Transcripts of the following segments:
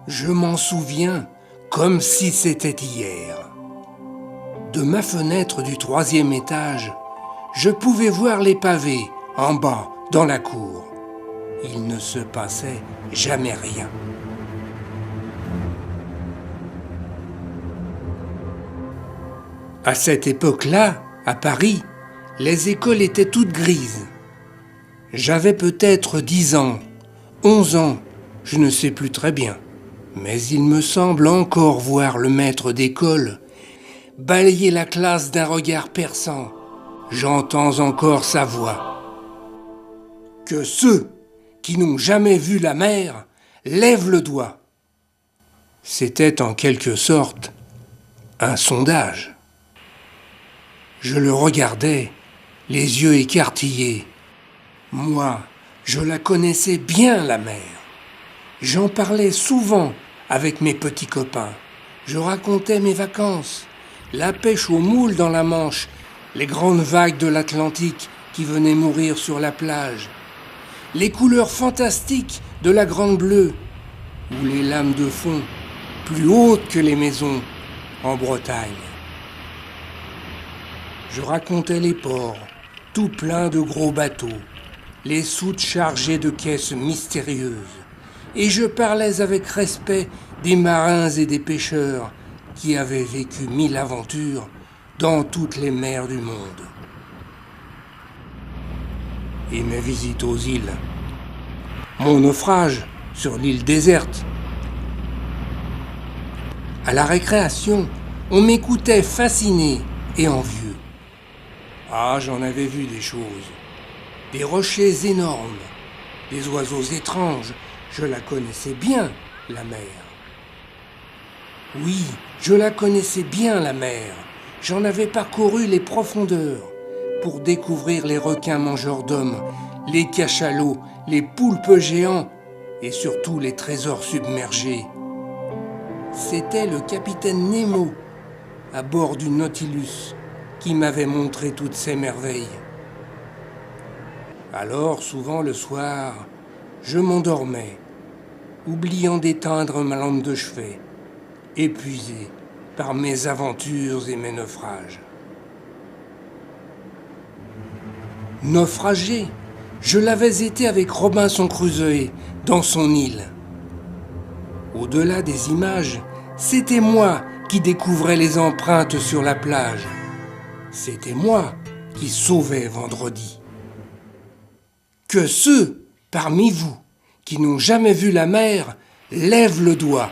Je m'en souviens comme si c'était hier. De ma fenêtre du 3e étage, je pouvais voir les pavés en bas dans la cour. Il ne se passait jamais rien. À cette époque-là, à Paris, les écoles étaient toutes grises. J'avais peut-être 10 ans, 11 ans, je ne sais plus très bien. Mais il me semble encore voir le maître d'école balayer la classe d'un regard perçant. J'entends encore sa voix. Que ceux qui n'ont jamais vu la mer lèvent le doigt. C'était en quelque sorte un sondage. Je le regardais, les yeux écarquillés. Moi, je la connaissais bien, la mer. J'en parlais souvent avec mes petits copains. Je racontais mes vacances, la pêche aux moules dans la Manche, les grandes vagues de l'Atlantique qui venaient mourir sur la plage, les couleurs fantastiques de la Grande Bleue, ou les lames de fond, plus hautes que les maisons, en Bretagne. Je racontais les ports, tout pleins de gros bateaux, les soutes chargées de caisses mystérieuses, et je parlais avec respect des marins et des pêcheurs qui avaient vécu 1000 aventures dans toutes les mers du monde. Et mes visites aux îles, mon naufrage sur l'île déserte. À la récréation, on m'écoutait fasciné et envieux. Ah, j'en avais vu des choses. Des rochers énormes, des oiseaux étranges. Je la connaissais bien, la mer. Oui, je la connaissais bien, la mer. J'en avais parcouru les profondeurs pour découvrir les requins mangeurs d'hommes, les cachalots, les poulpes géants et surtout les trésors submergés. C'était le capitaine Nemo, à bord du Nautilus, qui m'avait montré toutes ces merveilles. Alors, souvent le soir, je m'endormais, oubliant d'éteindre ma lampe de chevet, épuisé par mes aventures et mes naufrages. Naufragé, je l'avais été avec Robinson Crusoe dans son île. Au-delà des images, c'était moi qui découvrais les empreintes sur la plage. C'était moi qui sauvais Vendredi. Que ceux, parmi vous, qui n'ont jamais vu la mer, lèvent le doigt.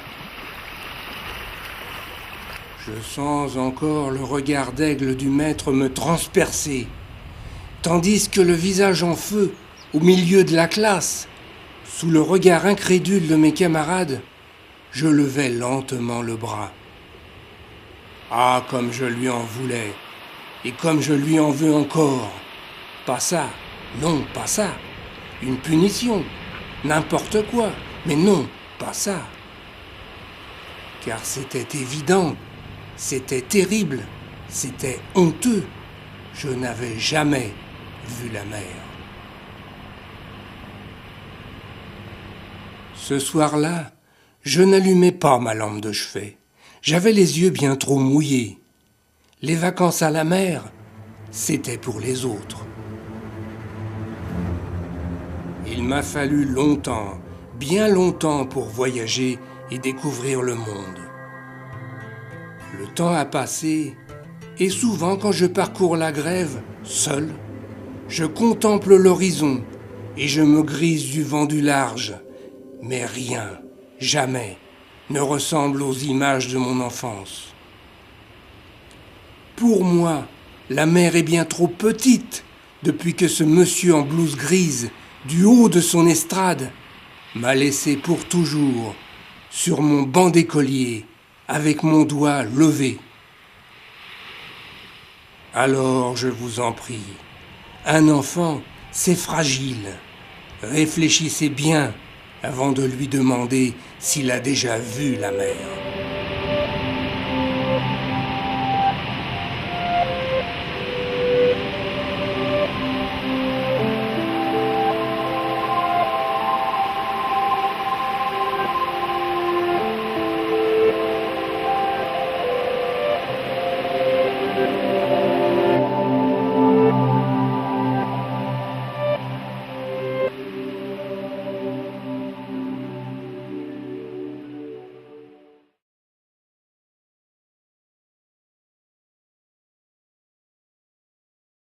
Je sens encore le regard d'aigle du maître me transpercer, tandis que le visage en feu, au milieu de la classe, sous le regard incrédule de mes camarades, je levais lentement le bras. Ah, comme je lui en voulais, et comme je lui en veux encore. Pas ça, non, pas ça. Une punition, n'importe quoi, mais non, pas ça. Car c'était évident, c'était terrible, c'était honteux. Je n'avais jamais vu la mer. Ce soir-là, je n'allumais pas ma lampe de chevet. J'avais les yeux bien trop mouillés. Les vacances à la mer, c'était pour les autres. Il m'a fallu longtemps, bien longtemps pour voyager et découvrir le monde. Le temps a passé, et souvent quand je parcours la grève, seul, je contemple l'horizon et je me grise du vent du large. Mais rien, jamais, ne ressemble aux images de mon enfance. Pour moi, la mer est bien trop petite depuis que ce monsieur en blouse grise, du haut de son estrade, m'a laissé pour toujours sur mon banc d'écolier avec mon doigt levé. Alors, je vous en prie, un enfant, c'est fragile. Réfléchissez bien avant de lui demander s'il a déjà vu la mer.